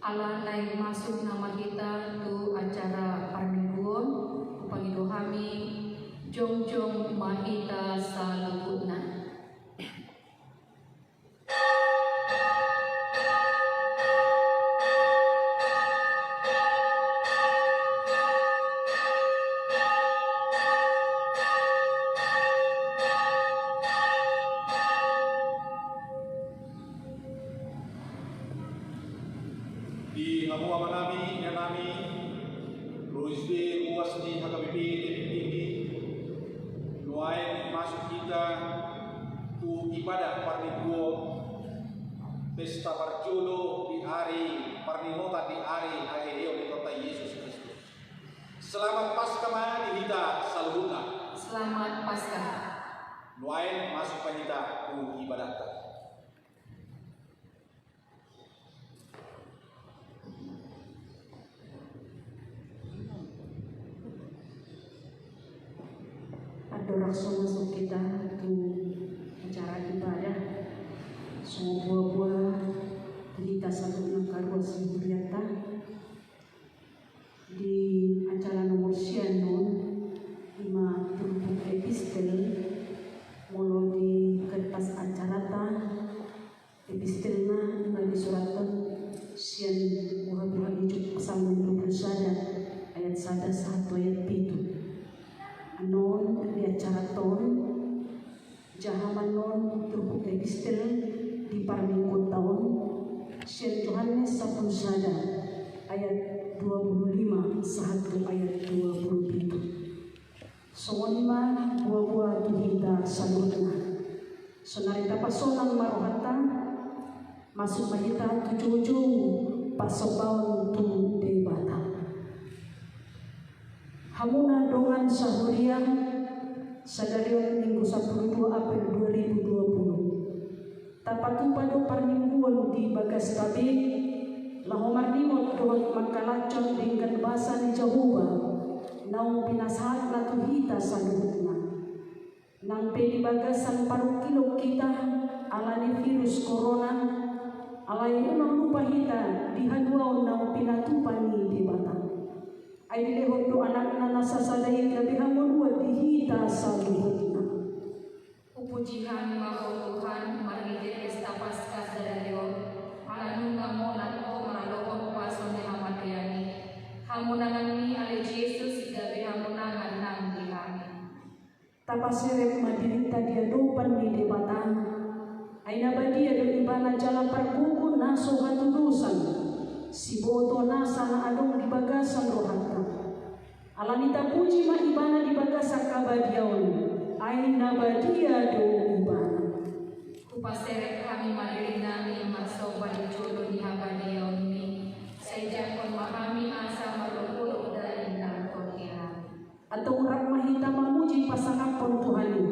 Ala naik masuk nama kita tu acara parmingguan upangido kami jongjong mahita sa lubutna. Di hamuama nami na nami Ruizbe uas di hakabibi tinggi nuain masuk kita tu ibadah parmingguo pesta parjolo di hari parnimota di hari akhirnya di kota Yesus Kristus. Selamat Paskah di kita salubuna. Selamat Paskah. Nuain masuk panita tu ibadah ta. Adoraksi masuk kita ke acara ibadah. Semua buah-buah kita satu nangkarwa sehuriata di acara nomor sianon 5 tumpuk epistel mulu di kertas acara ta epistelna lagi suratan sian buah-buah hidup sama bersada ayat 1 ayat 7. Anon di acara ton jahaman non tubuh epistel di parminggu tahun Saint Yohanes 10 ayat 25 1 ayat 27. Songonima buah-buah kita salutna sonarita pasonang marohata masuk mahita tujuh pasobaun tu debata. Hamuna dongan sahurian sadarian minggu 12 April 2020. Tapatu pada parmingguan di bagas tabik lahomar nimot doang makalacon dengan bahasa ni Jawa nau pinasahat na tuhita sa luhutna. Nang pedi bagasan paru kilo kita alani virus corona alay unang lupa hita dihadwaw nau pinatupani di batang. Ay lehot do anak na nasasadayang labihamon wa dihita sa luhutna. Pujihan mahal Tuhan marigit pesta Paskah sadarion alanung ngamonan o malalokong pason ni hamadayani hamunangan ni ali Jesus igabi hamunangan nang dihami. Tapasirep madirita dia dopan ni debatan ay nabadia do ibana jala parkuku naso hatudusan si boto nasa na adong di bagasan rohata alanita puji ma ibana di bagasan kabadiaon ay nabadia do ibana Kupaseret kami madirinami masoba di jodoh di habadiaon ni sayjakon mahami asa marupulog dari nangkon ihami. atau rak mahita mamuji pasangapon Tuhani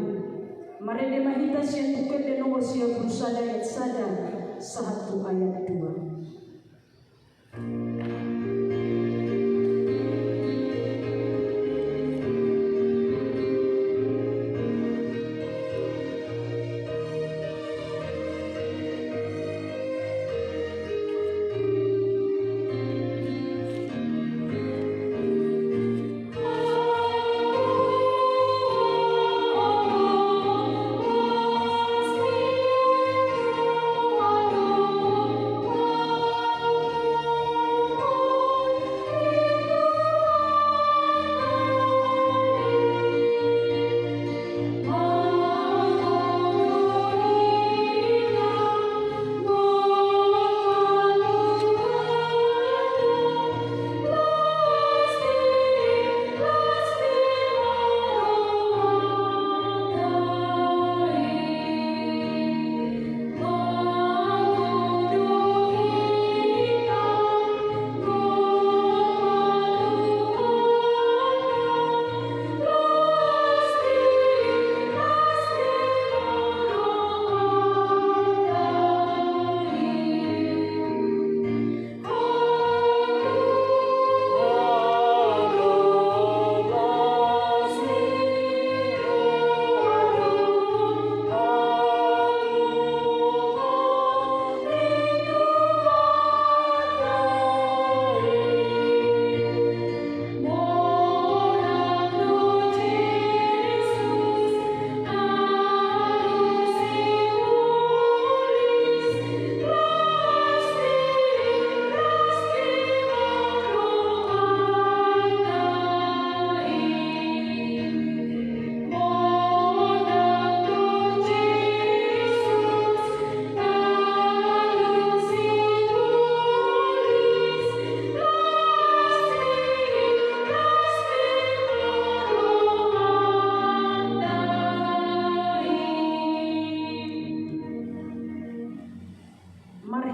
marede mahita siya tuket de nomor siya bersada ayat sada 1 ayat 2.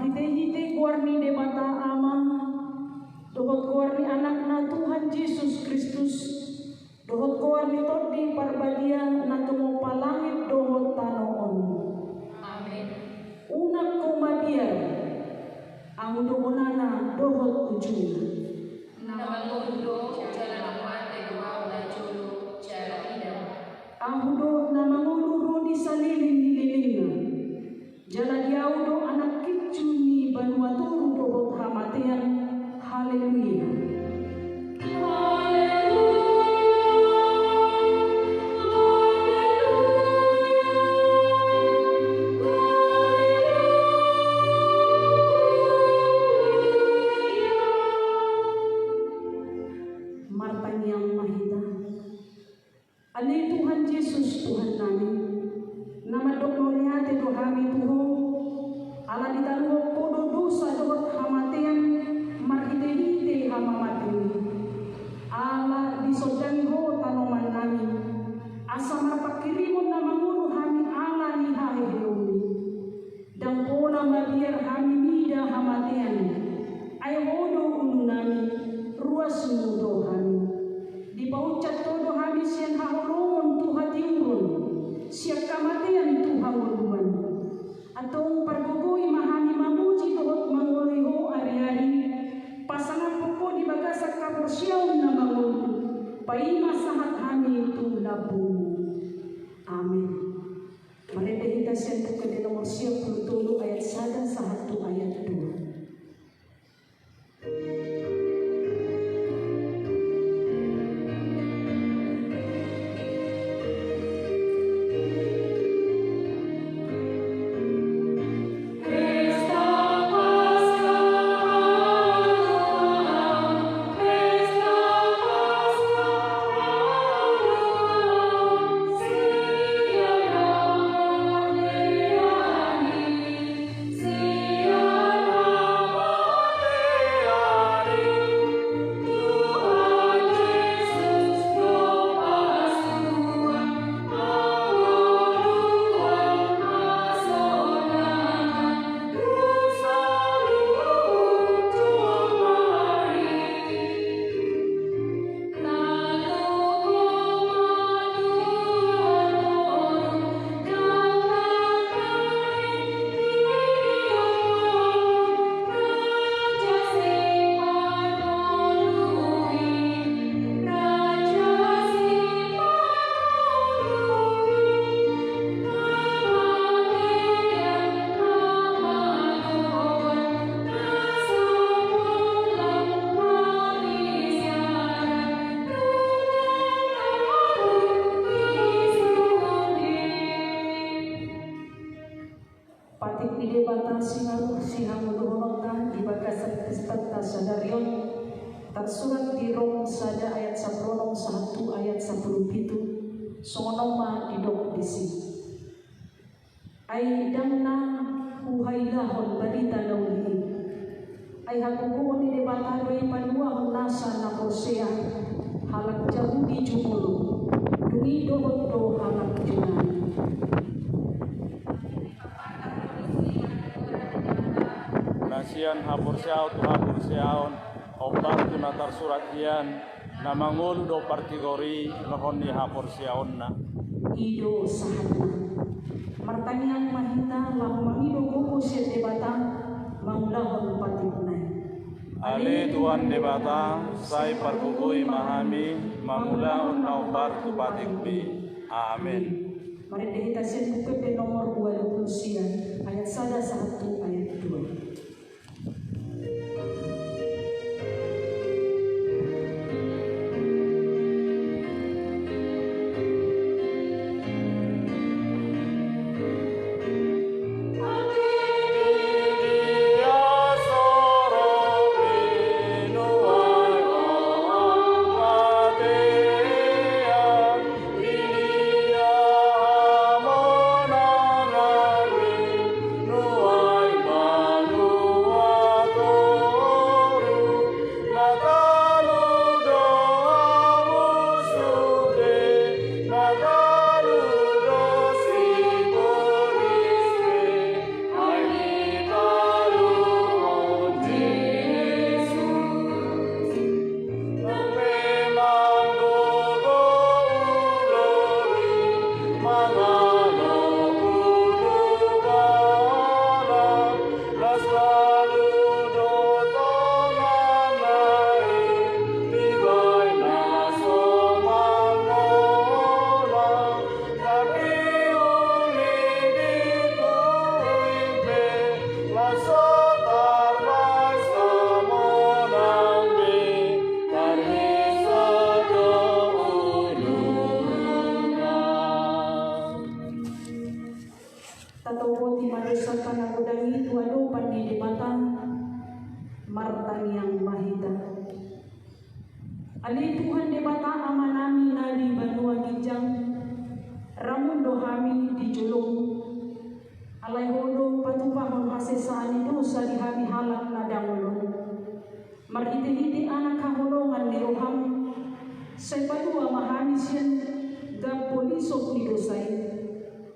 hite-hite guarni debata ama, dohot guarni anakna Tuhan Yesus Kristus, dohot guarni todi parbadia na tumo palangit dohot tanoon. Amin. Unak komabiar, ang domonana dohot ujuna. Namangundo jalan mate gua da jolo jalan idam. Ahudo na manguluro di salilin-lilina. Jala diaudo anak kicu ni Vanuatu dohot hamatian. Haleluya. Martang yang mahita. Ani Tuhan Yesus Tuhan kami. Nama dokter hati dohami Tuhan. Ala ditaruh podo dosa dohot hamatian. Marhite-hite hamamatini. Ala disodani ho tanoman kami. Asa marpakirimun na mangulu hami ala ni haheheumi. Dan pona mabiar hami mida hamatian. Ayo hodo unu nami. Ruas mudo hami. Di paucat todo hami sian haholongon tuhati urun. Siap kamatian Tuhan uluan. Atau pergugui mahani mamuji dohot mangoliho ari-ari. Pasangan poko di bagasak kaporsiaw na bangun. Paima sahat hami itu labu. Amin. Mari kita sentuh ke nomor 10 ayat 1 sahatu ayat 2. Tersurat di Rom sada ayat 1 ayat 17 sonoma didok disi. Ai damna uhailahon balita nauli. Ai hakukuon di debata doi panuahon nasa na kosea halak jauh di jumulu. Dungi dohot do halak junan. Nasian hapursiao tu hapursiaon obar tu natar surat hian na mangulu do partigori lohon ni hapursiaonna Ido sahatna martanyang mahita lahu mangido kuku siya debata mangulahon patiknay. Ale tuan debata sai parkukui mahami mangulahon na obar tu patikbi. Amin. Mari kita siya buku nomor 20 ayat 1 ayat 2. Nuai sani dosa di hami halak nadangolo. Marhiti-hiti anak kaholongan ni roham. Sepadua mahami siyan gapolisok ni dosay.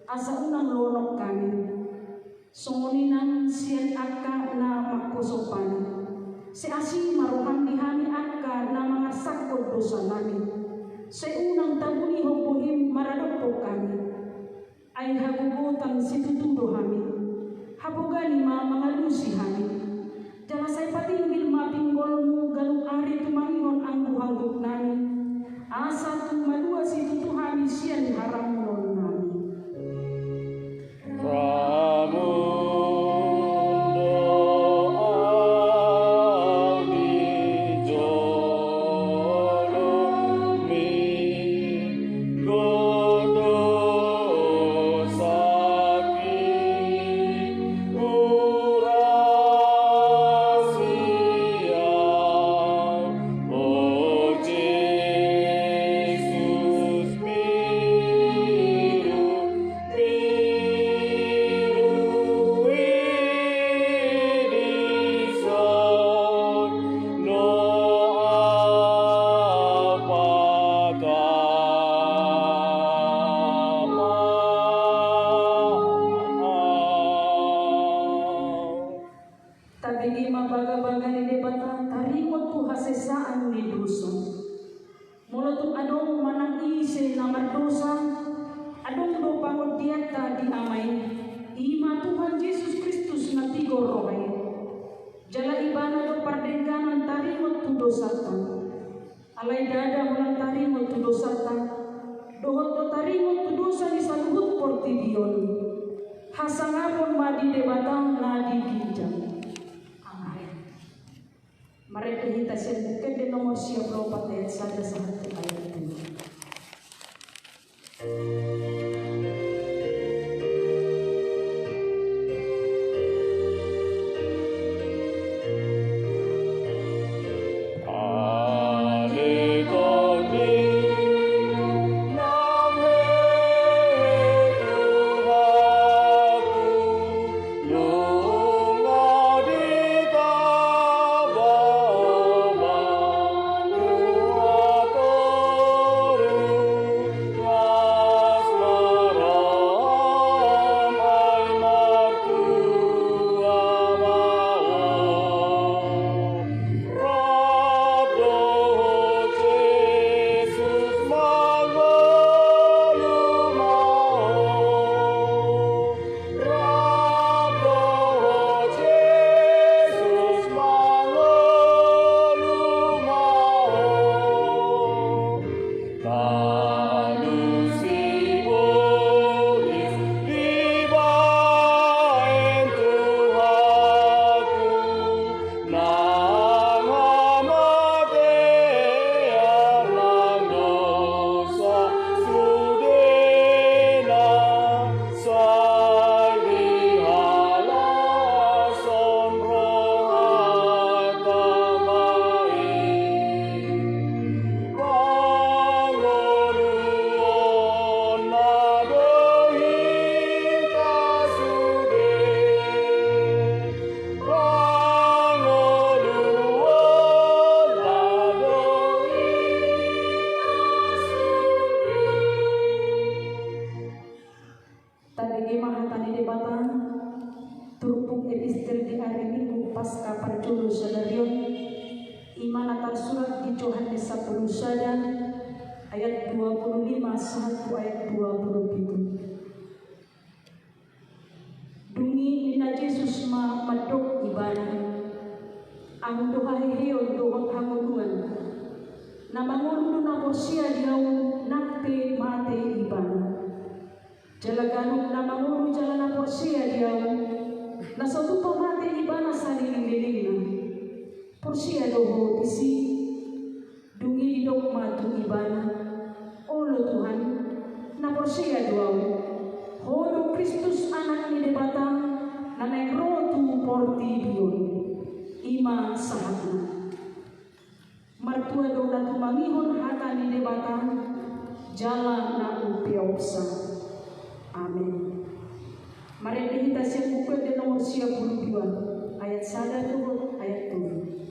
Asa unang lonok kami. Songoninan siyan akka na makusopan. Si asing maroham di hami akka na mga sakod dosa namin. Sa unang tabulihong buhim maradokpo kami. Ay hagugutan si tutudo kami. Habugani mga lusi kami. Jala say patingbil mapinggol mo galong ari tumangon ang buhanggok namin. Asa tumadua si tutuhami siyan haram non namin. Alay dada mulang tarimot tu dosatan, dohot do tarimot tu dosa ni saluhut portidion, hasangapon madi debatang nadi ginjang. Amin. Mereka kita sebutkan di nomor 24 ayat 1 sampai ayat 2. Ayat 25 sampai ayat 27. Dungi ina Jesus madok ibadah. Ang dohahiyo dohot hangunuan. Namangundo na morsia diyaw nakte mate ibadah. Jalaganong namangundo jala na morsia diyaw. Nasatuto mate ibadah sa liling-liling na. Porsia doho disi. Dungi idok matu ibadah. Olo Tuhan, na porsia duaw. Hodo Kristus anak ni debatang na negrotu portidion. Ima sahatna. Martua do na tumangihon hata ni debatang jalan na upiopsa. Amin. Mari kita siap buku di nomor 22. ayat 1 turun ayat 7.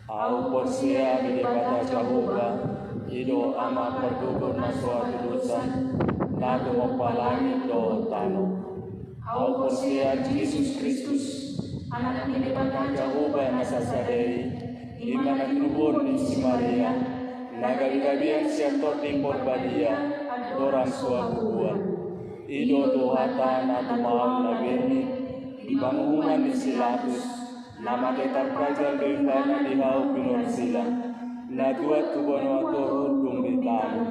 Au porsia daripada Jehovah, ido ama perdugo na suatu dosa, lagu mopalangit do tano. Au porsia Jesus Kristus, anak daripada Jehovah na sasadei, iman at nubon ni si Maria, nagabi-gabian siya torting porbadia, dorang suatu buwan. Ido tuhatan at maam na birni, ibangungan ni Silatus, nama tetar prajar berimbana di hau pinor sila, na tuat kubono ator dung di tamu,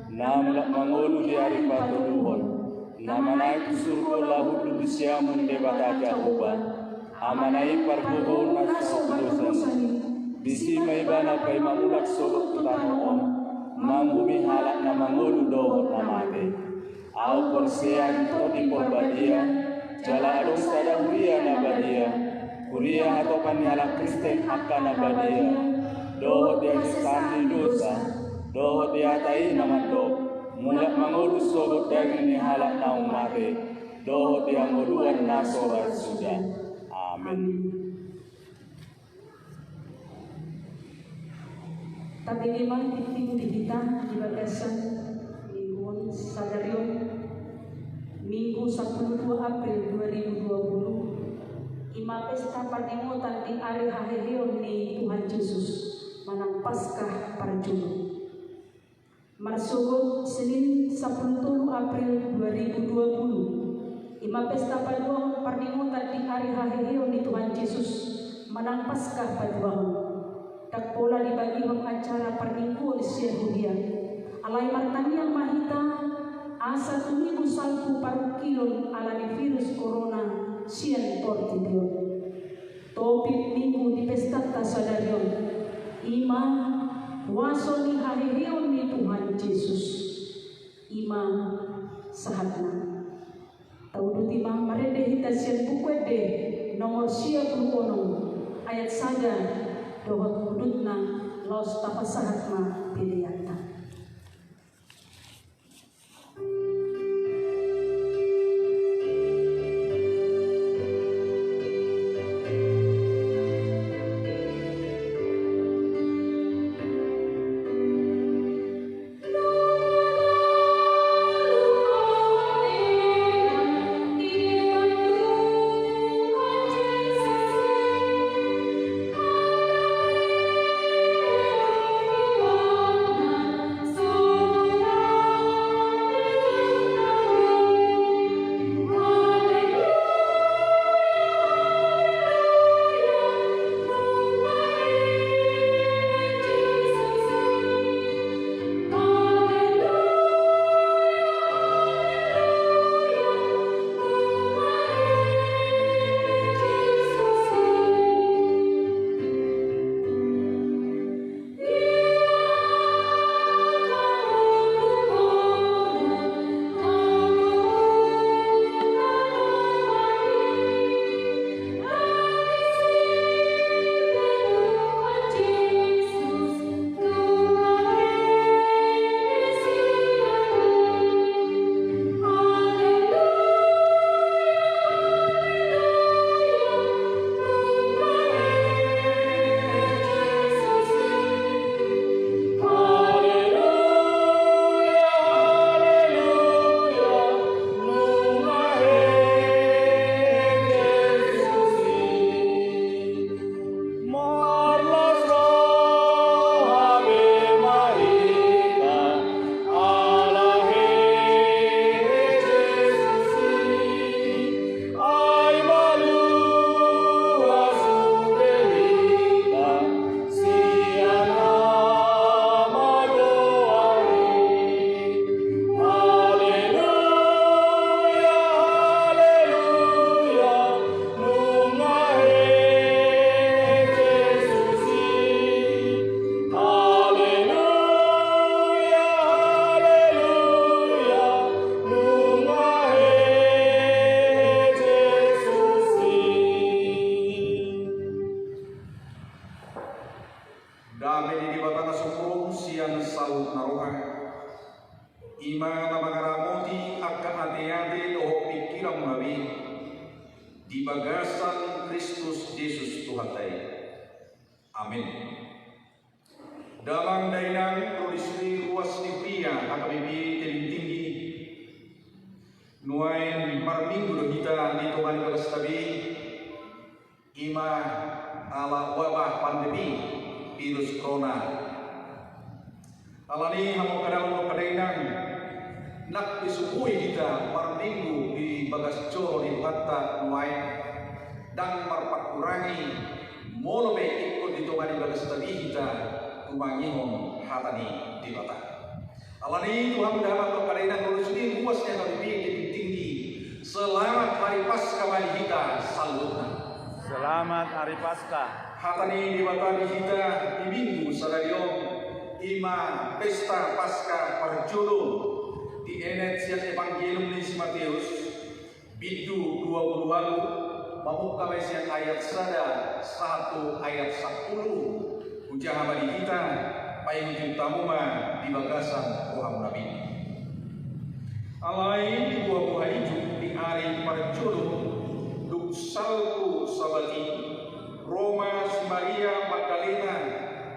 nam lak mangolu di hari patuluhon, nama naik surga lahu di siamun de bata Jehovah, amanai parbuho na saudosan, bisi may bana pay mamulak sobot tanoon, mamumi halak na mangolu dohot namate. Au porsia dito di porbadia, jala adong sada huria na badia, huria atau kaniala Kristen akan na badia, dohot dia disandi dosa, dohot dia tai nama do, mulak mangurus sobot dari ni halak na umate, dohot dia nguluan na sorat sudah. Amin. Tapi memang titik kita di bagasan mingguan Sadarion Minggu 12 April 2020 Ima pesta panimutan di hari haheheon ni Tuhan Yesus manang Paskah Parjuno. Marsugod Senin 10 April 2020 Ima pesta panimutan di hari haheheon ni Tuhan Yesus manang Paskah Parjuno. Tak pola dibagi acara perningguan Syehudia alai martanya mahita asa tumibu salku parukilon alani virus corona sian tortidion topik minggu di pesta tasadarion ima waso ni haheheon ni Tuhan Yesus ima sahatna taudu timang marede hita sian bukwede nomor sia puluh ayat saja dohot hududna laos tapasahatma piliyata. Amen. Suhatai. Amin. Dalam dainang produksi ruas nipia HKBP Tebing Tinggi nuain marminggu do kita di Tuhan Berestabi ima ala wabah pandemi virus corona. Alani hamo kadang kadainang nak disukui kita marminggu di bagas coro di hatta nuain dan marpat kurangi molobe ikut di Tuhan Berestabi kita kumangihon hatani di bata. Alani Tuhan dapat kadainang produksi ruasnya HKBP tinggi. Selamat hari Paskah bagi kita salutna. Selamat hari Paskah. Hatani di bata di kita di minggu sadayong ima pesta Paskah parjodo di enet sian Evangelium ni Matius bidu 20 mamuka sian ayat serada 1 ayat 10 ujaha bagi kita payung tamuma di bagasan Tuhan Nabi. Alai di buah-buah hijau di hari parjodo duk salku sabati Roma si Maria Magdalena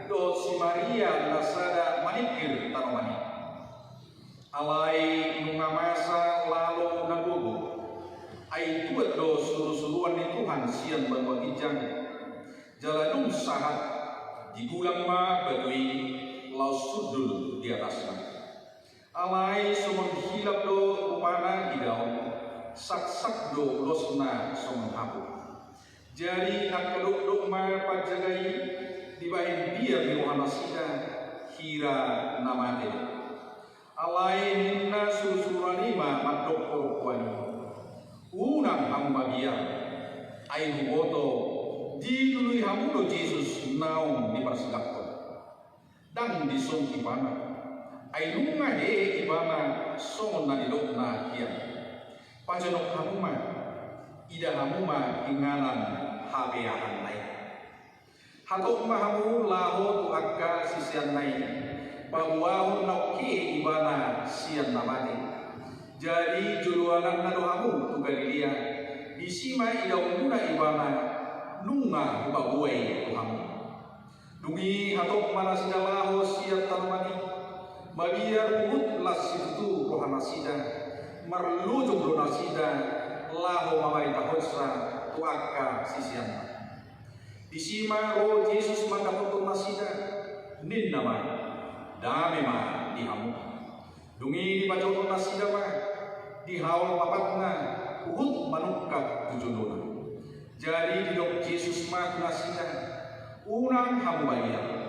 do si Maria nasada manikir tanomani. Alai nungamasa lalu nagogo ai tuat do suru-suruan ni Tuhan sian berwakijang jalanung sahat digulang ma badui laus sudul di atasnya. Alai somon hilap do upana idaon sak do losna somon hapu. Jadi akaduk ma pajagai dibahin biar di rohanasida hira namade. Alai minna susuranima madok korkuani. Unang hamba biar ai huboto di dului hamudo Yesus naung di persigapon. Dan di songki mana ai nunga he ibana songon na dilokna kian pajanok hamuma ida hamuma inganan habeahan nai hatok mahamu laho tu akka sisian nai bahwa nauki ibana sian namani jadi juluanan nado hamu tu Galilea bisima ida umuna ibana nunga hubabuai tu hamu dungi hatok mana sidalaho siat tanamani Mabiar mutlas itu rohana sida merlujung rohana sida laho mamai tahosra tuaka sisian. Disima roh Yesus mandapun nasida nin nama dame ma dihamu. Dungi di bajau nasida ma dihaul papatna uhut manukap tujununa. Jadi didok Yesus ma nasida unang hamu bayar.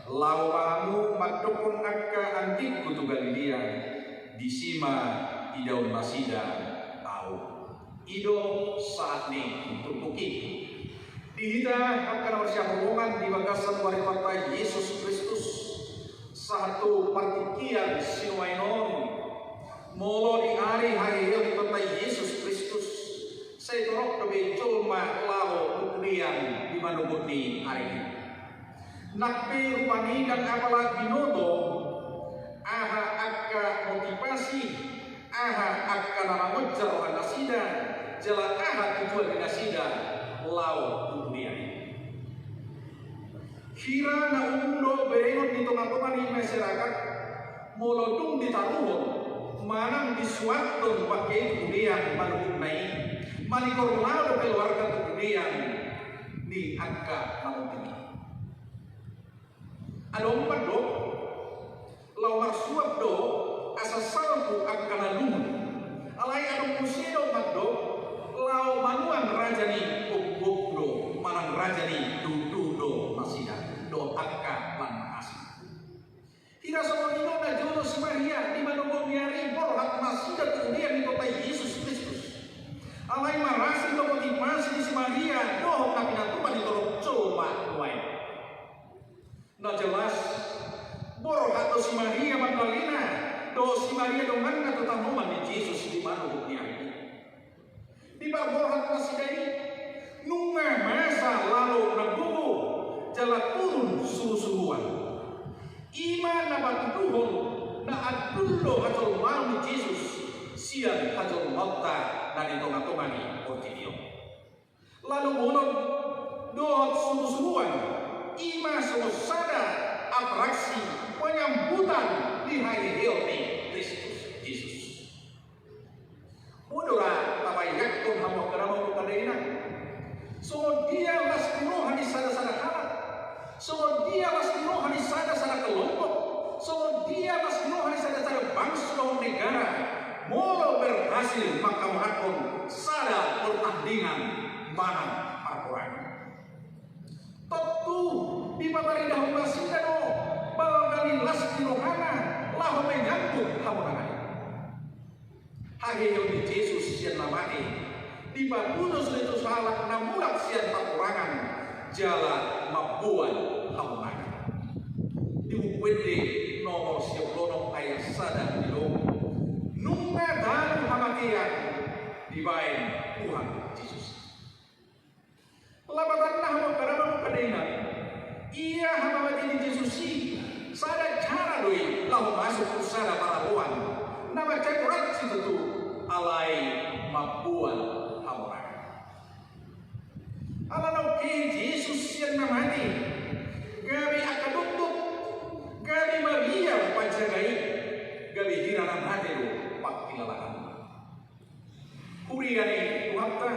Lau mahamu madokon akka antik kutu Galilea disima idaun masida tahu ido saat ini untuk bukit dihita akan bersama rombongan di bagasan warikota Yesus Kristus satu partikian sinuainon molo di hari di kota Yesus Kristus saya torok kebe colma lau kemudian di manubuni hari ini nakpe rupani dan apalah binodo aha akka motivasi aha akka nama ngojar nasida jela aha tujuan nasida lau dunia kira na undo berengot di tengah-tengah di masyarakat molodung ditaruhon manang disuatun pakai kemudian manukun naik manikor lalu keluarga kemudian di akka namun alompat do lau marsuap do asasalku akan alum alai adong musido do lau manuan rajani ubuk do manang rajani dudu do masida do akka lan asih hira somonino na jono si Maria di manunggo biari borhat masida kemudian di kota Yesus Kristus alai marasi do motivasi si Maria do kapinatuman di torok coma duai. Nah jelas boro atau si Maria Magdalena do si Maria do mana tetamuman di Yesus di mana bukti ini di bawah hati sidai nunga masa lalu nagugu jalan turun suruh-suruhan iman dapat tuhun na adullo hajol mau di Yesus sian hajol mata dan di tengah-tengah ni orkidio lalu monon dohot sungguh-sungguhan ima sada atraksi penyambutan di hari Hilmi Kristus Yesus. Mudura tabayak ton hamo keramo kadainan. So dia lastino hadis sada-sada halak. So dia lastino hadis sada-sada kelompok. So dia lastino hadis sada-sada bangsa dan negara. Molo berhasil makamahakon sada pertandingan mana perang. Tentu di pemerintah Basida do bahwa kali lastino hana lahu menyambut hamonangan. Hari yang Yesus sian namani di Babunus itu salak namulat sian pakurangan jala mabuan hamungan di Ukwede nomor siaplono ayat sada di dong nunga dan hamatian di bain Tuhan Yesus labatan nahmo karama kadena ia hamati di Yesus sada cara doi lahu masuk usara para buan nama cekurat situ tu alai mabuan hamuran. Alanau ke Yesus yang namanya gabi akadutuk gabi Maria pajagai gabi hiranan hati lo pak kilalakan. Kuri gani kuhapta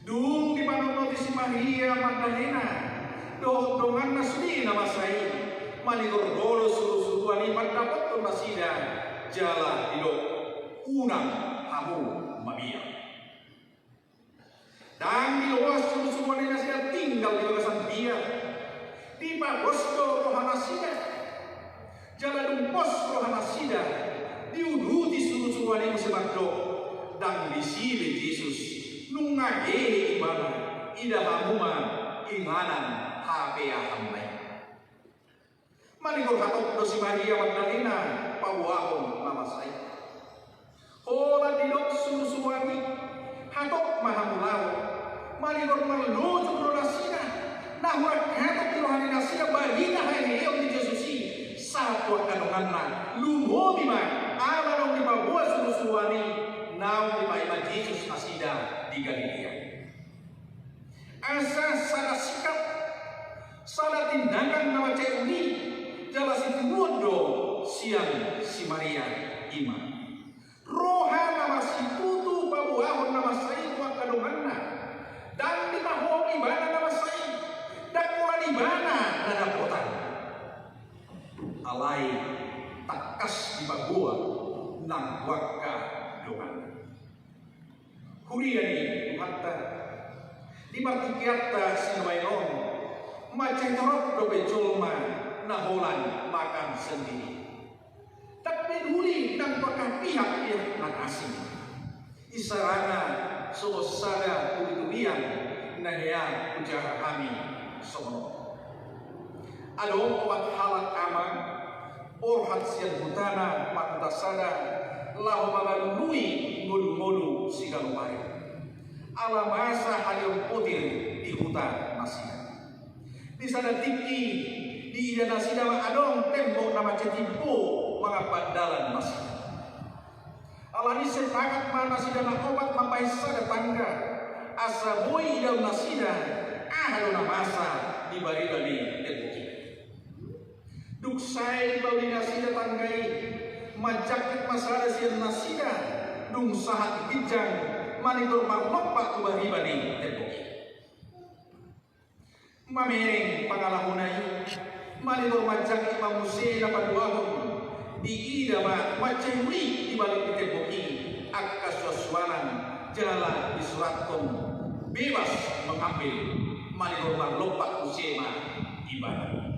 dung di panono si Maria Magdalena dongan nasli nama saya manigor-goro suruh-suruhan iman dapat tu masida jala hidop unang hamu Maria. Dan di luas suruh-suruhan ini masih tinggal di kawasan dia di Pagosto Rohanasida jala dumpos Rohanasida diuduti suruh-suruhan ini masih makdok dan di sini Yesus nungage ibadah ida hamuma imanan hapea hamai manigor hatok dosi Maria Magdalena pawahon nama saya olah didok suruh-suruhani hatok mahamulau manigor melucu bronasina nahurak hatok rohani nasina bagina hai yang di Yesusi satu kadonganna lumobi man ala dong di babua suruh-suruhani nau di Pak Yesus asida di Galilea. Asa salah sikap, salah tindakan nama cek uni, jala si mudo siang si Maria iman. Roha nama si tutu babuahon nama saya buat kadonganna, dan di mahong ibana nama saya, dan mulai ibana nada potan. Alai takas di babua nang waka dongan. Kuriani hatta di martikiatta sinawairon macam torok dobe colma naholan makan sendiri tak peduli dan pakai pihak yang asing isarana sosada kulian nahya ujar kami sono ado wat halak amang orhat sian hutana matasada lahu magalui modu-modu sigalupai ala masa halim putir di hutan nasida di sana tiki di ida nasida adong tembok nama cetimpo mga pandalan nasida ala ni sepakat mana nasida na obat mampai sada tangga asa boy ida nasida ahalo na masa di bari-bari temboki duksai di bari nasida tanggai majakit masalah sian nasida dung sahat kijang manigor marlopak kubari-bari temboki mamereng pangalahunay manigor majak Imam Musa dapat duahon di ida macemri di balik temboki akaswaswanan jala disuratkan bebas mengambil manigor marlopak usema ibadah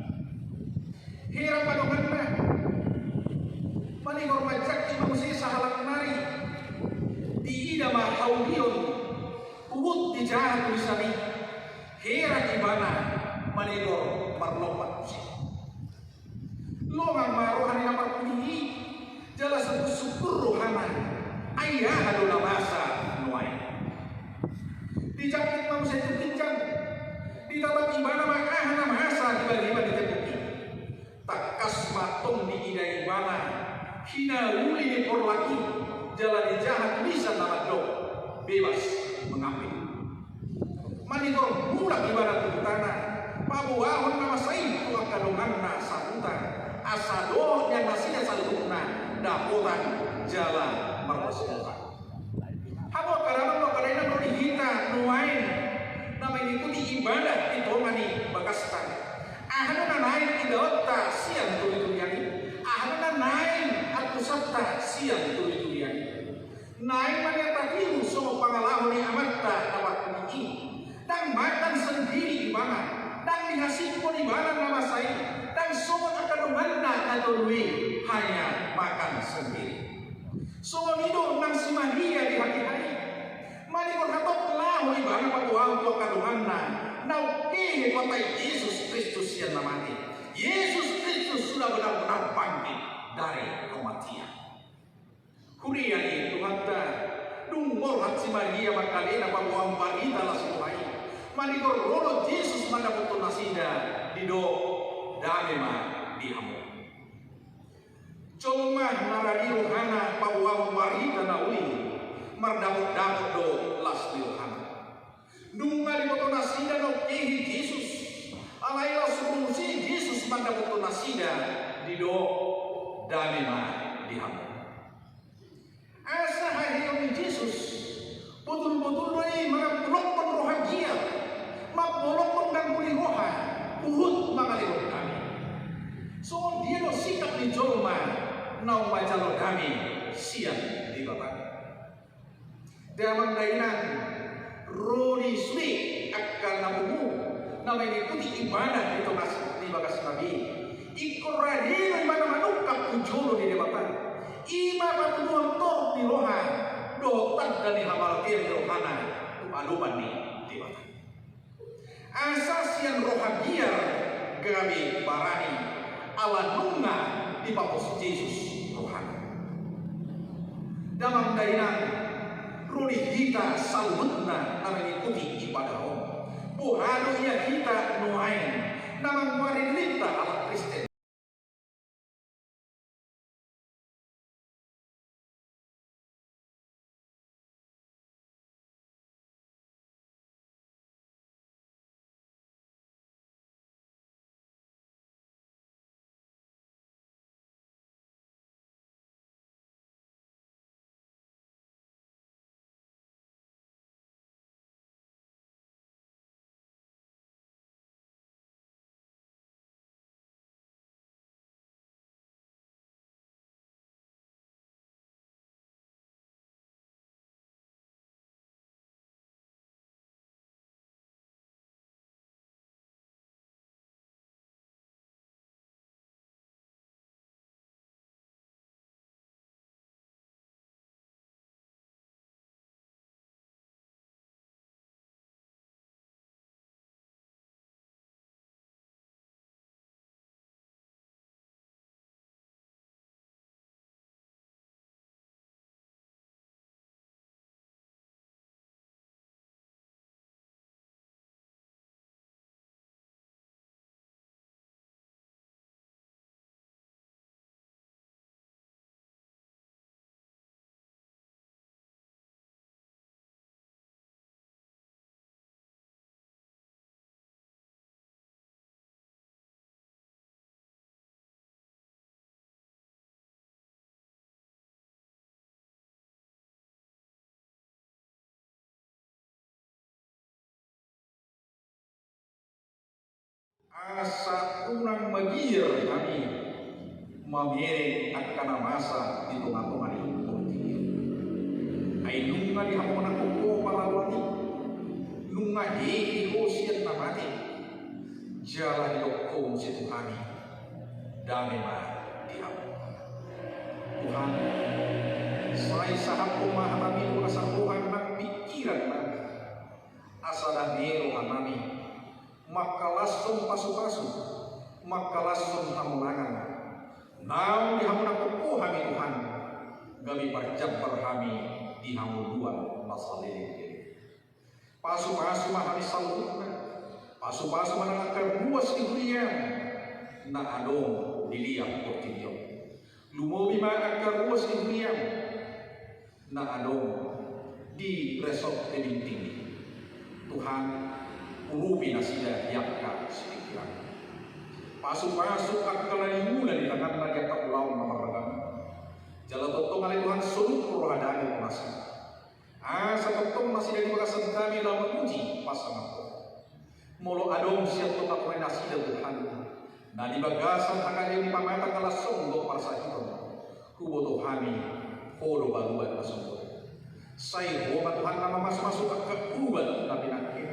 heran padonganna manigor majak Imam Musa sahalak nari di ida mahaulion ubut di jahat tulisani heran ibana manigor marlopat usi longang marohani namar punihi jala syukur rohana ayah hadona masa nuai dijakit Imam Musa itu kencang di dalam ibana makahana masa dibagi-bagi tepuki takas matong di ida ibana hina uli por lagi jalan jahat bisa nama dok bebas mengambil manigor tulak ibarat tutana pabuahon nama sain tu akadonganna sabutan asado yang nasinya salutna dapotan jala merpasukan habo karaman lo karaina no dihita nuain nama ikuti ibadah itu mani bakastan ahana nain idawata siang tuli-tuliani ahana nain atau sabta siang tuli-tuliani nain maniatakiru so pangalahoni amatta awak ini dan makan sendiri di mana dan dihasilkan di mana nama saya dan semua akan mengenal atau duit hanya makan sendiri semua hidup nang si Maria di hari-hari mari berhatop lahu di mana pakuang tua kadunganna nau kini kota Yesus Kristus yang namanya Yesus Kristus sudah benar-benar bangkit dari kematian kuriani Tuhan dungor hat si Maria Magdalena pakuang barita lah semuanya mari berrolo Yesus mana betul nasida dido damema dihamu cuma naradi rohana pabuang barita nauli mardamut-damut do las rohana nunga di betul nasida no kehi Yesus alailah sumungsi Yesus mana betul nasida dido damema dihamu asa hari Yesus betul-betul ini mengapulokkan rohagia mapolokkan dan pulih roha uhud mengalirkan kami so dia no sikap di jolma nau bacalo kami siang di bapak dalam dainan rodi sui akan nabumu nama ikuti ibadah itu di bagas nabi ikoradi mana manukap ujolo di bapak ima patuan tor di roha dotan dan hamal tir rohana aluman di bapak asas yang rohagia gabi barani ala nunga di papos Yesus rohana dalam dainan ruli kita salutna nama ikuti ibadah buhanu ya kita nuain nama warilita ala Kristen asa unang magir kami mamere akan masa di tengah-tengah hidup ay nunga di hapon ako ko palawani nunga di hosian namati jalan yoko si Tuhan dami ma di hapon Tuhan saya sahab memahami kesakuhan ng pikiran namin asa nero kami makalasun pasu-pasu makalasun hamulangan naon di hamun ako po kami Tuhan gabi parjab parhami di hamuluan masalin pasu-pasu mahami salutna pasu-pasu manangakar buas ihulian na adong diliang portilyo lumobi maangkar buas ihulian na adong di resok tebing tinggi Tuhan urupi nasida yakka sedikit. Pasuk-pasuk akkalani mula di tangan nadia kapulau mamaragam. Jala totong alai Tuhan sudut rohadani masih. Asa totong masih dari bakasan kami dalam menguji pasangan Tuhan. Molo adong siap totap nasida Tuhan. Nah di bagasan akan yang pamata kalasong untuk parsahiton. Kubo Tuhani kodo baluan masuk. Saya homa Tuhan nama masuk ke kuban tapi nakir.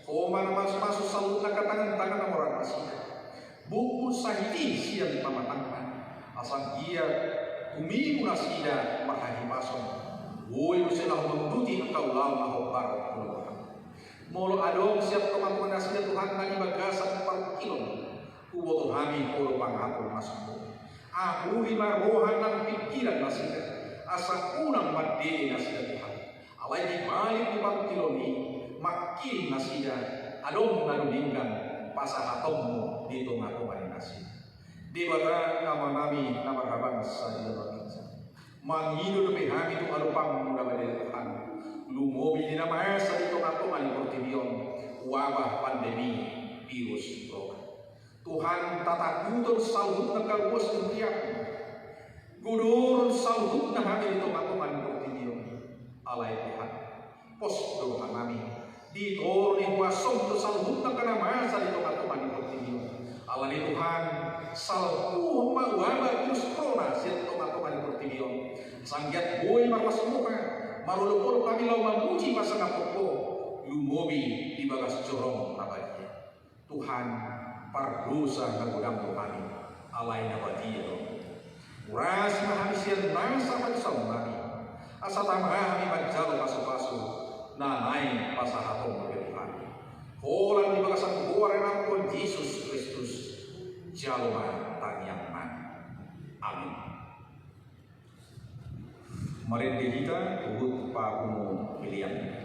Homa nama masuk salut nak tangan orang masih. Buku sahidi siang di pamatangkan asal dia kumimu nasida marhaji pasong woi usilah menduti engkau lau mahobar molo adong siap kemampuan nasida Tuhan nani bagasan parkilon kubo Tuhani kolo pangapun masuk aku lima rohanan pikiran nasida asa unang madde nasida Tuhan alai di balik di parkiloni makin nasida adong nanudingkan pasahatommu di tengah-tengah nasi. Di bawah nama nami nama rabang saja berkata. Mangidu demi kami itu alupang muda dari Tuhan. Lumobi di nama esa di tengah-tengah di pertibion wabah pandemi virus corona. Tuhan tata kutur salhut nakal bos dunia. Gudur salhut nah di tengah-tengah di pertibion alai Tuhan. Pos doa kami. Di tori wasong tu salhut na kanama sa dito katuman ni Portillo. Allah ni Tuhan salpuh mawaba virus corona sa dito katuman ni Portillo. Sanggiat boy marwasmuka marulupol kami law mamuji pasangapoko lumobi di bagas corong nabadya. Tuhan pardusa na gudang kami alay na badya do. Uras mahabisyan nasa pagsawang kami. Asa tamahan ni magjalo paso-paso nanay pasahatong Tuhan. Kolang di bagasan buwaran ng Jesus Kristus jalma tanyang man. Amin. Marindi kita uhud pa kuno pilihan.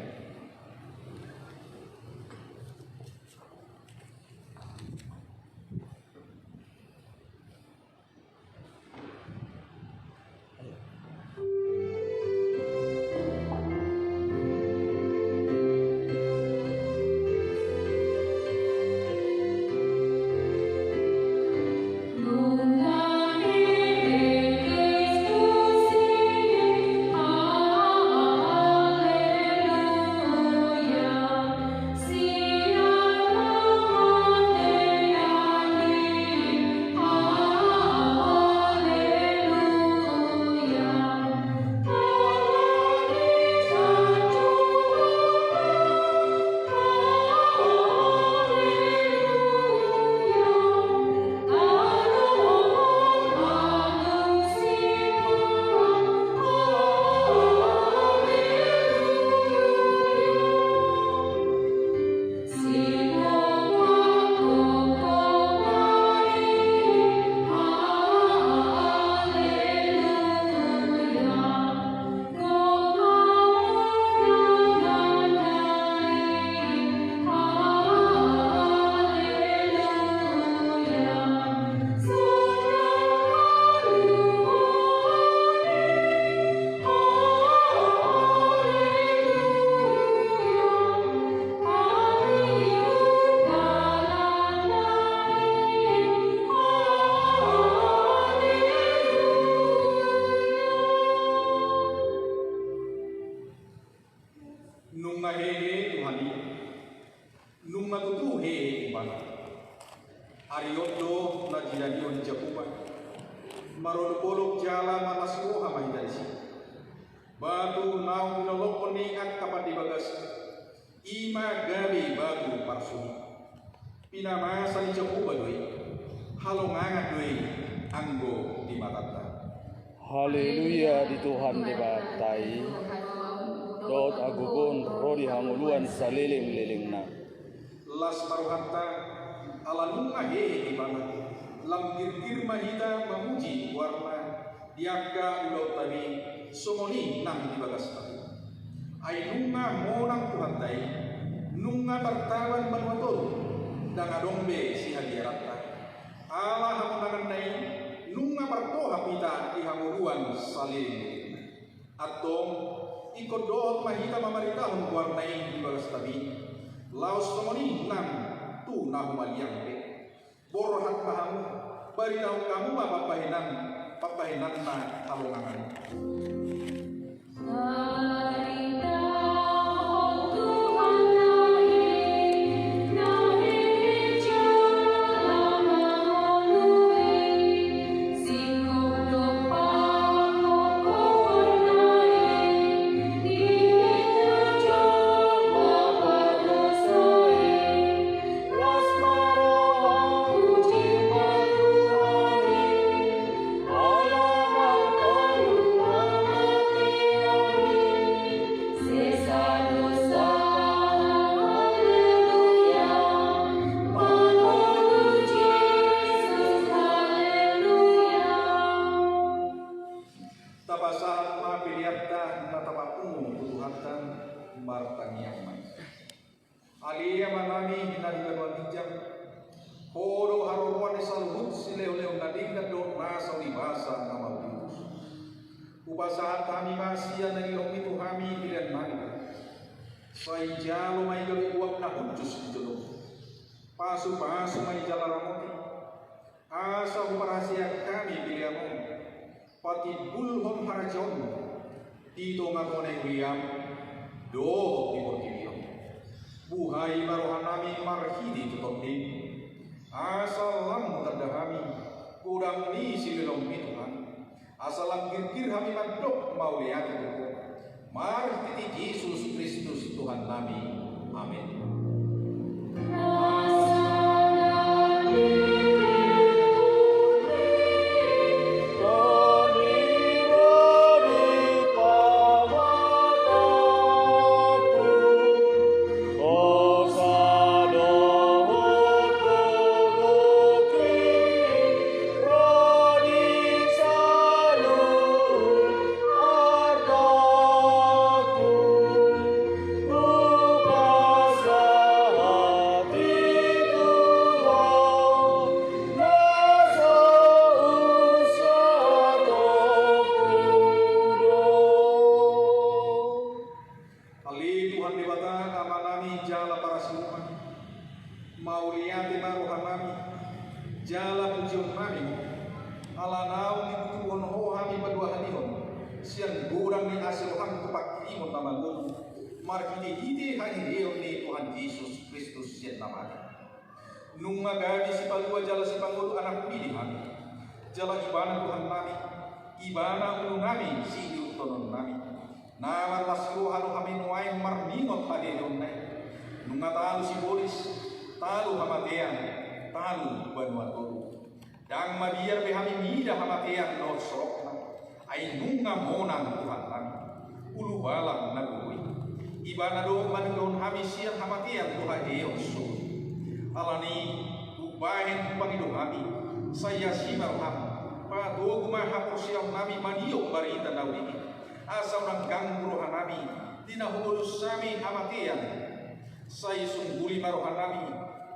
Ariondo na ginanion Jakuban. Marulupulog jala manasuha mahidalisi. Batu nau nolok peningat kapan dibagas. Ima gabi batu parsuni. Pinamasa di Jakuban doi. Halongangan doi anggo di matata. Haleluya di Tuhan dibatai. Dot agugun rodi hanguluan saliling-lilingna. Las maruhanta alanunga hehe di mana lamgir-gir mahida memuji warna diaga ulau tadi somoni nang di bagas tadi ay nunga monang Tuhan tay nunga tartawan manuatol dan adombe si hadiarata ala hamunangan nay nunga partoha pita di hamuluan saling atong ikut doot mahita mamaritahon warnai di bagas tadi Laos temoni nam tu nahu maliang pe. Borhat pahamu bari tahu kamu ma papahinan na talongangan. Alia manami hinadiga wajam horo harowan salhut sileo-leo nadinga do nasa ulibasa nama Yesus. Ubasahan kami masih yang itu kami pilihan mani. Sai jalo mai gawe uap na hujus di jodoh. Pasu-pasu mai jala ramoti. Asa uparasia kami pilihan mon. Pati bulhon harajon. Tito ngakone wiam do tiborkiliam. Buhai marohanami marhidi tutondi. Asalam terdahami kurang ni sililong Tuhan. Asalam kirkir kami mandok mau lihat itu. Marhidi Yesus Kristus Tuhan nami. Amin. Nunga gadi si palua jala si pangutu anak pilih kami. Jala ibana Tuhan nami, ibana ulu nami si diutonon nami. Nama laslo halu kami nuai marningot hadi donai. Nunga talu si bolis, talu hamatean, talu banuaturu. Dang madiar behami mida hamatean no sorokna. Ai nunga monang Tuhan nami. Ulu balang nagui. Ibana do manilon kami siang hamatean Tuhan Yesus. Alani ubahin pangido kami saya simal ham padogu mahapur siam nami maniok barita nawi asam nang ganggu rohan nami tina hudus sami hamatian saya sungguli marohan nami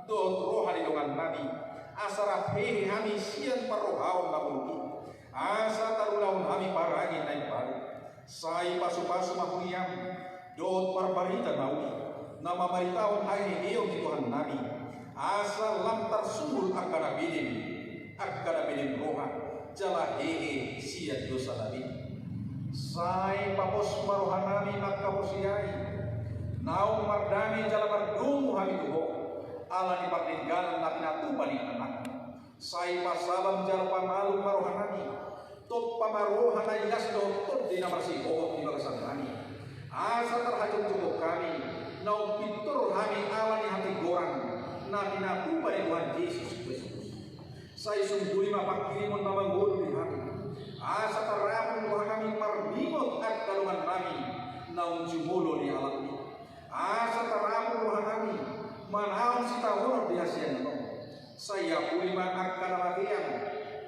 dot rohan idongan nami asara hehe kami sian parohaon nabulki asa tarulaun kami paragi naik baru saya pasu-pasu mahuniam dot parbarita nawi nama baritaon hai eo di Tuhan nami asal lantar sumul akada bidin roha jala hehe sia dosa nabi sai papos marohanami nakaposiai naum mardani jala mardumu hami tuho ala ni pardinggalan napinatu bani anak sai pasalam jala pamalu marohanami tot pamarohanai lasdo tot dina marsi bohong di bagasan kami asa terhajung cukup kami naum pitur hami ala ni hati gorang nabi nabi pada Tuhan Yesus Kristus. Saya sungguh lima pakirimun nama guru di kami. Asa terapun Tuhan kami marmingot ak kalungan kami naung jumulo di alam ini. Asa terapun Tuhan kami manhaun si tahun di hasian itu. Saya ulima ak kalamatian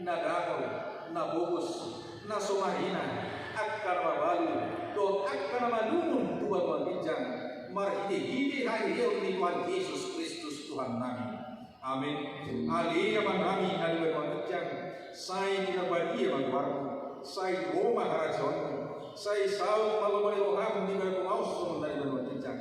nadakol nabobos nasumahina ak kalamabalu dot ak kalamalumun tua wanijang marhidi hari di Tuhan Yesus Kristus. Tuhan nami, amin. Alia manami hari berwajang, saya tidak badia berwarna, saya Roma harajon, saya saud malu roham di berpengaus dari berwajang.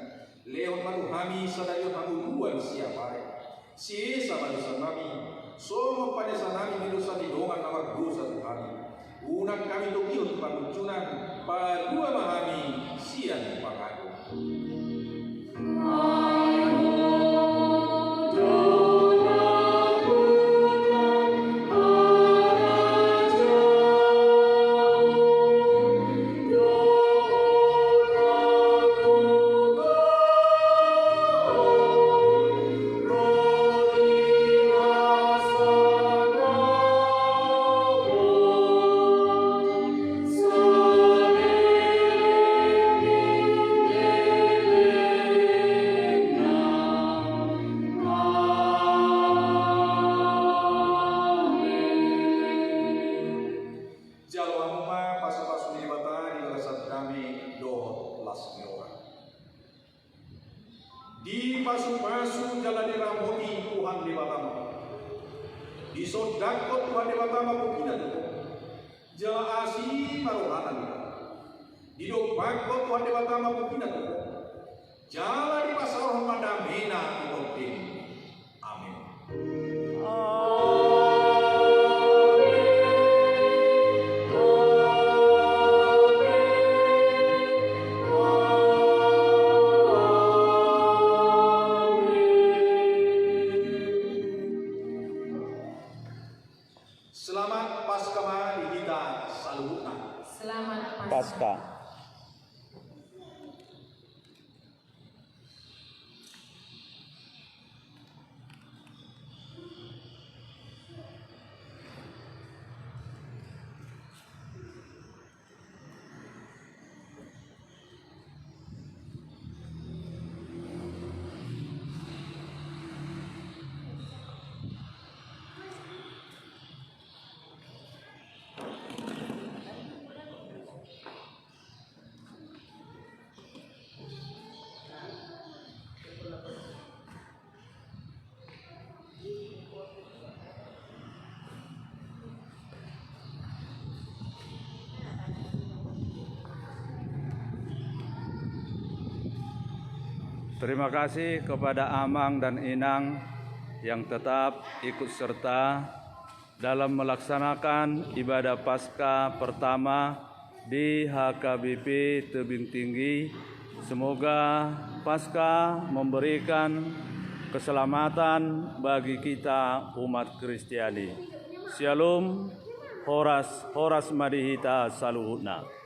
Lehon manuhami sadayot hamuluan siapare. Si sabalusan nami, somo panesan nami milusan didongan nawar dosa Tuhani. Unak kami tukion panuncunan, padua mahami sian pangado. Di pasu-pasu jalan diramoti Tuhan di Batama. Di sodako Tuhan di Batama pukina itu. Jala asi marohana itu. Di dokbako Tuhan di Batama pukina itu. Jala di pasar madamena itu. Amin. Selamat Paskah Mahidita Saluhutna. Selamat Paskah. Terima kasih kepada Amang dan Inang yang tetap ikut serta dalam melaksanakan ibadah Paskah pertama di HKBP Tebing Tinggi. Semoga Paskah memberikan keselamatan bagi kita umat Kristiani. Shalom, Horas Madihita Saluhutna.